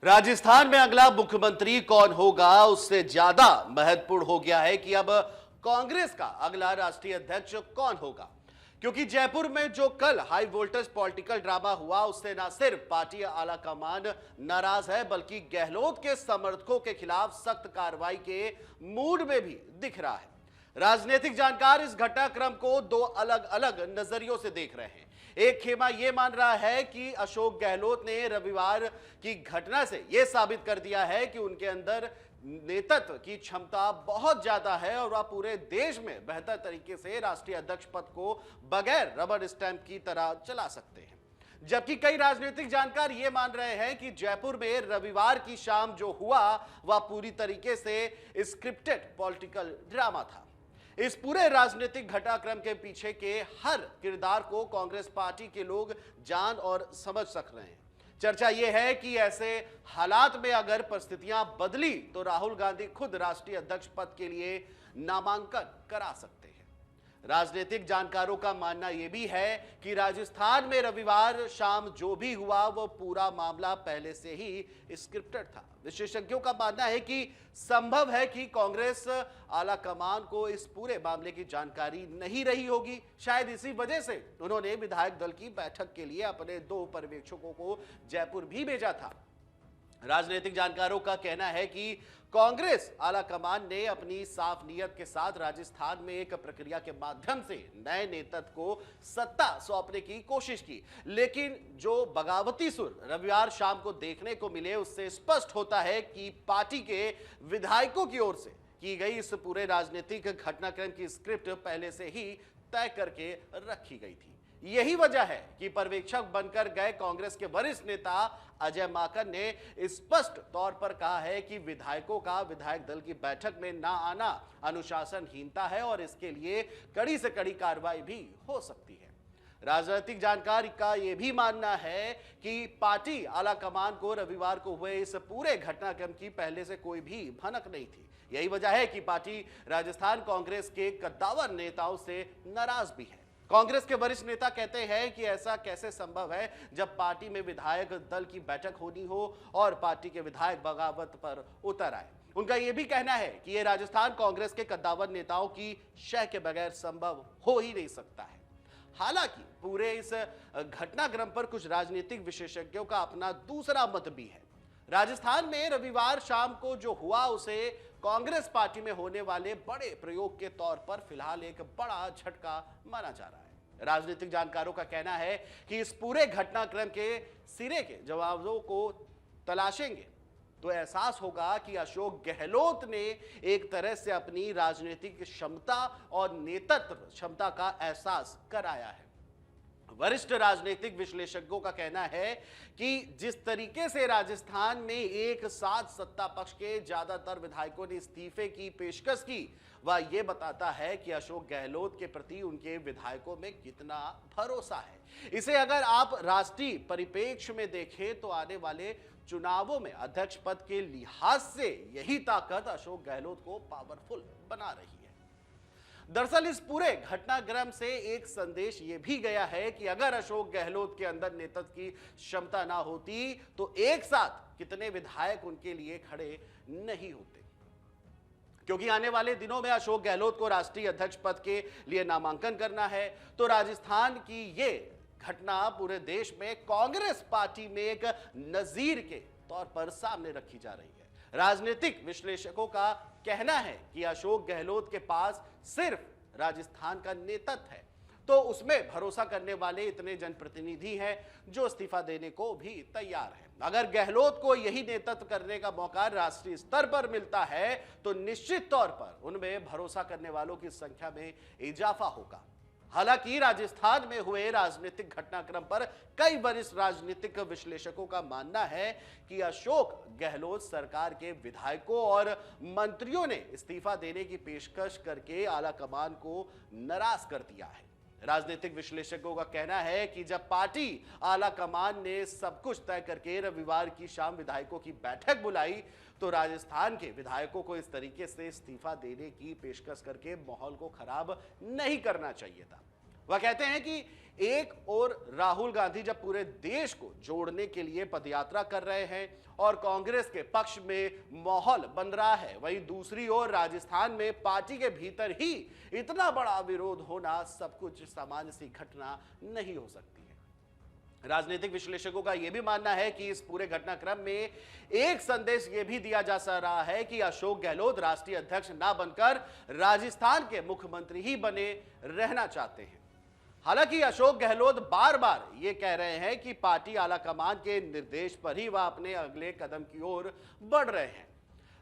राजस्थान में अगला मुख्यमंत्री कौन होगा उससे ज्यादा महत्वपूर्ण हो गया है कि अब कांग्रेस का अगला राष्ट्रीय अध्यक्ष कौन होगा। क्योंकि जयपुर में जो कल हाई वोल्टेज पॉलिटिकल ड्रामा हुआ उससे न सिर्फ पार्टी आला कमान नाराज है बल्कि गहलोत के समर्थकों के खिलाफ सख्त कार्रवाई के मूड में भी दिख रहा है। राजनीतिक जानकार इस घटनाक्रम को दो अलग अलग नजरियों से देख रहे हैं। एक खेमा यह मान रहा है कि अशोक गहलोत ने रविवार की घटना से यह साबित कर दिया है कि उनके अंदर नेतृत्व की क्षमता बहुत ज्यादा है और वह पूरे देश में बेहतर तरीके से राष्ट्रीय अध्यक्ष पद को बगैर रबर स्टैंप की तरह चला सकते हैं। जबकि कई राजनीतिक जानकार ये मान रहे हैं कि जयपुर में रविवार की शाम जो हुआ वह पूरी तरीके से स्क्रिप्टेड पॉलिटिकल ड्रामा था। इस पूरे राजनीतिक घटनाक्रम के पीछे के हर किरदार को कांग्रेस पार्टी के लोग जान और समझ सक रहे हैं। चर्चा यह है कि ऐसे हालात में अगर परिस्थितियां बदली तो राहुल गांधी खुद राष्ट्रीय अध्यक्ष पद के लिए नामांकन करा सकते हैं। राजनीतिक जानकारों का मानना यह भी है कि राजस्थान में रविवार शाम जो भी हुआ वो पूरा मामला पहले से ही स्क्रिप्टेड था। विशेषज्ञों का मानना है कि संभव है कि कांग्रेस आला कमान को इस पूरे मामले की जानकारी नहीं रही होगी। शायद इसी वजह से उन्होंने विधायक दल की बैठक के लिए अपने 2 पर्यवेक्षकों को जयपुर भी भेजा था। राजनीतिक जानकारों का कहना है कि कांग्रेस आला कमान ने अपनी साफ नीयत के साथ राजस्थान में एक प्रक्रिया के माध्यम से नए नेतृत्व को सत्ता सौंपने की कोशिश की, लेकिन जो बगावती सुर रविवार शाम को देखने को मिले उससे स्पष्ट होता है कि पार्टी के विधायकों की ओर से की गई इस पूरे राजनीतिक घटनाक्रम की स्क्रिप्ट पहले से ही तय करके रखी गई थी। यही वजह है कि पर्यवेक्षक बनकर गए कांग्रेस के वरिष्ठ नेता अजय माकन ने स्पष्ट तौर पर कहा है कि विधायकों का विधायक दल की बैठक में ना आना अनुशासनहीनता है और इसके लिए कड़ी से कड़ी कार्रवाई भी हो सकती है। राजनीतिक जानकार का यह भी मानना है कि पार्टी आला कमान को रविवार को हुए इस पूरे घटनाक्रम की पहले से कोई भी भनक नहीं थी। यही वजह है कि पार्टी राजस्थान कांग्रेस के कद्दावर नेताओं से नाराज भी है। कांग्रेस के वरिष्ठ नेता कहते हैं कि ऐसा कैसे संभव है जब पार्टी में विधायक दल की बैठक होनी हो और पार्टी के विधायक बगावत पर उतर आए। उनका यह भी कहना है कि यह राजस्थान कांग्रेस के कद्दावर नेताओं की शह के बगैर संभव हो ही नहीं सकता है। हालांकि पूरे इस घटनाक्रम पर कुछ राजनीतिक विशेषज्ञों का अपना दूसरा मत भी है। राजस्थान में रविवार शाम को जो हुआ उसे कांग्रेस पार्टी में होने वाले बड़े प्रयोग के तौर पर फिलहाल एक बड़ा झटका माना जा रहा है। राजनीतिक जानकारों का कहना है कि इस पूरे घटनाक्रम के सिरे के जवाबों को तलाशेंगे तो एहसास होगा कि अशोक गहलोत ने एक तरह से अपनी राजनीतिक क्षमता और नेतृत्व क्षमता का एहसास कराया है। वरिष्ठ राजनीतिक विश्लेषकों का कहना है कि जिस तरीके से राजस्थान में एक साथ सत्ता पक्ष के ज्यादातर विधायकों ने इस्तीफे की पेशकश की वह यह बताता है कि अशोक गहलोत के प्रति उनके विधायकों में कितना भरोसा है। इसे अगर आप राष्ट्रीय परिप्रेक्ष्य में देखें तो आने वाले चुनावों में अध्यक्ष पद के लिहाज से यही ताकत अशोक गहलोत को पावरफुल बना रही है। दरअसल इस पूरे घटनाक्रम से एक संदेश यह भी गया है कि अगर अशोक गहलोत के अंदर नेतृत्व की क्षमता ना होती तो एक साथ कितने विधायक उनके लिए खड़े नहीं होते। क्योंकि आने वाले दिनों में अशोक गहलोत को राष्ट्रीय अध्यक्ष पद के लिए नामांकन करना है तो राजस्थान की ये घटना पूरे देश में कांग्रेस पार्टी में एक नजीर के तौर पर सामने रखी जा रही है। राजनीतिक विश्लेषकों का कहना है कि अशोक गहलोत के पास सिर्फ राजस्थान का नेतृत्व है तो उसमें भरोसा करने वाले इतने जनप्रतिनिधि हैं जो इस्तीफा देने को भी तैयार हैं। अगर गहलोत को यही नेतृत्व करने का मौका राष्ट्रीय स्तर पर मिलता है तो निश्चित तौर पर उनमें भरोसा करने वालों की संख्या में इजाफा होगा। हालांकि राजस्थान में हुए राजनीतिक घटनाक्रम पर कई वरिष्ठ राजनीतिक विश्लेषकों का मानना है कि अशोक गहलोत सरकार के विधायकों और मंत्रियों ने इस्तीफा देने की पेशकश करके आला कमान को नाराज कर दिया है। राजनीतिक विश्लेषकों का कहना है कि जब पार्टी आला कमान ने सब कुछ तय करके रविवार की शाम विधायकों की बैठक बुलाई तो राजस्थान के विधायकों को इस तरीके से इस्तीफा देने की पेशकश करके माहौल को खराब नहीं करना चाहिए था। वह कहते हैं कि एक और राहुल गांधी जब पूरे देश को जोड़ने के लिए पदयात्रा कर रहे हैं और कांग्रेस के पक्ष में माहौल बन रहा है, वहीं दूसरी ओर राजस्थान में पार्टी के भीतर ही इतना बड़ा विरोध होना सब कुछ सामान्य सी घटना नहीं हो सकती है। राजनीतिक विश्लेषकों का यह भी मानना है कि इस पूरे घटनाक्रम में एक संदेश यह भी दिया जा रहा है कि अशोक गहलोत राष्ट्रीय अध्यक्ष ना बनकर राजस्थान के मुख्यमंत्री ही बने रहना चाहते हैं। हालांकि अशोक गहलोत बार बार ये कह रहे हैं कि पार्टी आलाकमान के निर्देश पर ही वह अपने अगले कदम की ओर बढ़ रहे हैं।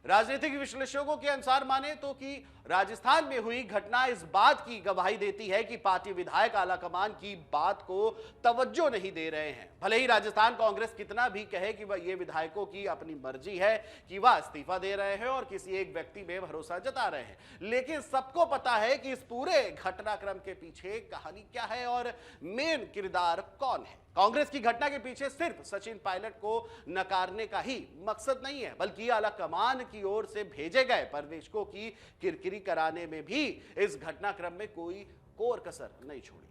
राजनीतिक विश्लेषकों के अनुसार माने तो कि राजस्थान में हुई घटना इस बात की गवाही देती है कि पार्टी विधायक आलाकमान की बात को तवज्जो नहीं दे रहे हैं। भले ही राजस्थान कांग्रेस कितना भी कहे कि वह ये विधायकों की अपनी मर्जी है कि वह इस्तीफा दे रहे हैं और किसी एक व्यक्ति में भरोसा जता रहे हैं, लेकिन सबको पता है कि इस पूरे घटनाक्रम के पीछे कहानी क्या है और मेन किरदार कौन है। कांग्रेस की घटना के पीछे सिर्फ सचिन पायलट को नकारने का ही मकसद नहीं है, बल्कि आलाकमान की ओर से भेजे गए पर्यवेक्षकों की किरकिरी कराने में भी इस घटनाक्रम में कोई कोर कसर नहीं छोड़ी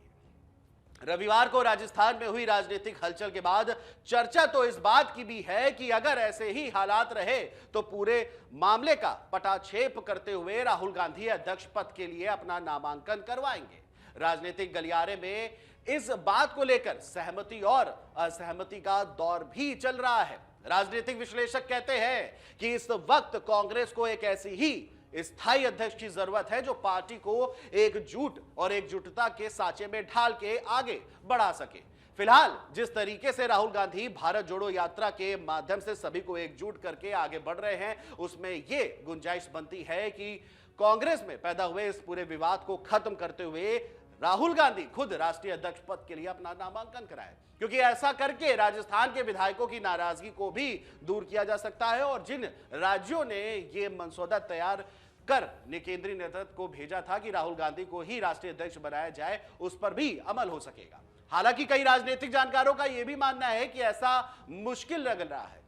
है। रविवार को राजस्थान में हुई राजनीतिक हलचल के बाद चर्चा तो इस बात की भी है कि अगर ऐसे ही हालात रहे तो पूरे मामले का पटाक्षेप करते हुए राहुल गांधी अध्यक्ष पद के लिए अपना नामांकन करवाएंगे। राजनीतिक गलियारे में इस बात को लेकर सहमति और असहमति का दौर भी चल रहा है। राजनीतिक विश्लेषक कहते हैं कि इस वक्त कांग्रेस को एक ऐसी ही स्थायी अध्यक्ष की जरूरत है जो पार्टी को एकजुट और एकजुटता के सांचे में ढाल के आगे बढ़ा सके। फिलहाल जिस तरीके से राहुल गांधी भारत जोड़ो यात्रा के माध्यम से सभी को एकजुट करके आगे बढ़ रहे हैं, उसमें यह गुंजाइश बनती है कि कांग्रेस में पैदा हुए इस पूरे विवाद को खत्म करते हुए राहुल गांधी खुद राष्ट्रीय अध्यक्ष पद के लिए अपना नामांकन कराए, क्योंकि ऐसा करके राजस्थान के विधायकों की नाराजगी को भी दूर किया जा सकता है और जिन राज्यों ने ये मसौदा तैयार कर केंद्रीय नेतृत्व को भेजा था कि राहुल गांधी को ही राष्ट्रीय अध्यक्ष बनाया जाए, उस पर भी अमल हो सकेगा। हालांकि कई राजनीतिक जानकारों का यह भी मानना है कि ऐसा मुश्किल लग रहा है।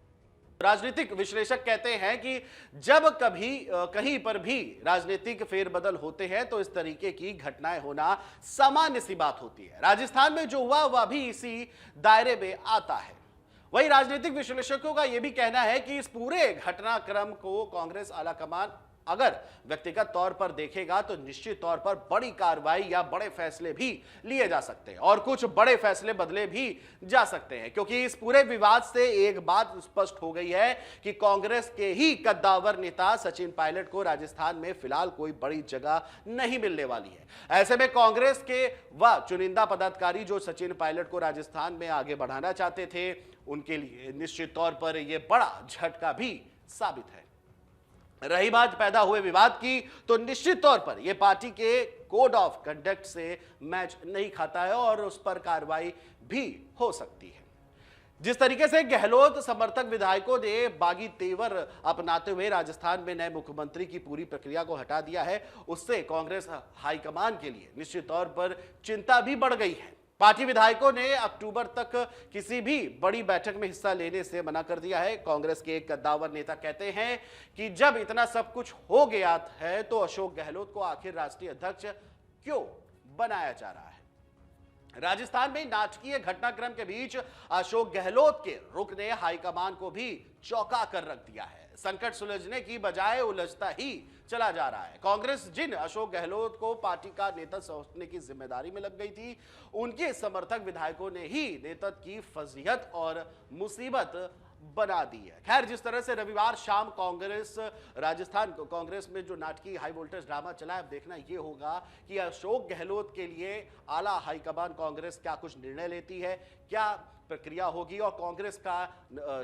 राजनीतिक विश्लेषक कहते हैं कि जब कभी कहीं पर भी राजनीतिक फेरबदल होते हैं तो इस तरीके की घटनाएं होना सामान्य सी बात होती है। राजस्थान में जो हुआ वह भी इसी दायरे में आता है। वही राजनीतिक विश्लेषकों का यह भी कहना है कि इस पूरे घटनाक्रम को कांग्रेस आलाकमान अगर व्यक्तिगत तौर पर देखेगा तो निश्चित तौर पर बड़ी कार्रवाई या बड़े फैसले भी लिए जा सकते हैं और कुछ बड़े फैसले बदले भी जा सकते हैं, क्योंकि इस पूरे विवाद से एक बात स्पष्ट हो गई है कि कांग्रेस के ही कद्दावर नेता सचिन पायलट को राजस्थान में फिलहाल कोई बड़ी जगह नहीं मिलने वाली है। ऐसे में कांग्रेस के वह चुनिंदा पदाधिकारी जो सचिन पायलट को राजस्थान में आगे बढ़ाना चाहते थे, उनके लिए निश्चित तौर पर यह बड़ा झटका भी साबित है। रही बात पैदा हुए विवाद की, तो निश्चित तौर पर यह पार्टी के कोड ऑफ कंडक्ट से मैच नहीं खाता है और उस पर कार्रवाई भी हो सकती है। जिस तरीके से गहलोत समर्थक विधायकों ने बागी तेवर अपनाते हुए राजस्थान में नए मुख्यमंत्री की पूरी प्रक्रिया को हटा दिया है, उससे कांग्रेस हाईकमान के लिए निश्चित तौर पर चिंता भी बढ़ गई है। पार्टी विधायकों ने अक्टूबर तक किसी भी बड़ी बैठक में हिस्सा लेने से मना कर दिया है। कांग्रेस के एक कद्दावर नेता कहते हैं कि जब इतना सब कुछ हो गया है तो अशोक गहलोत को आखिर राष्ट्रीय अध्यक्ष क्यों बनाया जा रहा है। राजस्थान में नाटकीय घटनाक्रम के बीच अशोक गहलोत के रुख ने हाईकमान को भी चौंका कर रख दिया है। संकट सुलझने की बजाय उलझता ही चला जा रहा है। कांग्रेस जिन अशोक गहलोत को पार्टी का नेता समझने की जिम्मेदारी में लग गई थी, उनके समर्थक विधायकों ने ही नेतृत्व की फजीहत और मुसीबत बना दी है। खैर, जिस तरह से रविवार शाम राजस्थान कांग्रेस में जो नाटकीय हाई वोल्टेज ड्रामा चला है, अब देखना यह होगा कि अशोक गहलोत के लिए आला हाईकमान कांग्रेस क्या कुछ निर्णय लेती है, क्या प्रक्रिया होगी और कांग्रेस का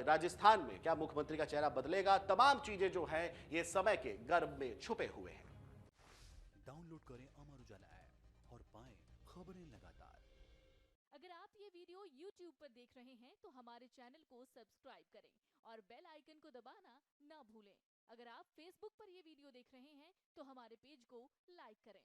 राजस्थान में क्या मुख्यमंत्री का चेहरा बदलेगा। तमाम चीजें जो हैं ये समय के गर्भ में छुपे हुए हैं। डाउनलोड करें अमर उजाला ऐप और पाएं खबरें लगातार। अगर आप ये वीडियो YouTube पर देख रहे हैं तो हमारे चैनल को सब्सक्राइब करें और बेल आइकन को दबाना ना भूलें। अगर आप Facebook पर ये वीडियो देख रहे हैं तो हमारे पेज को लाइक करें।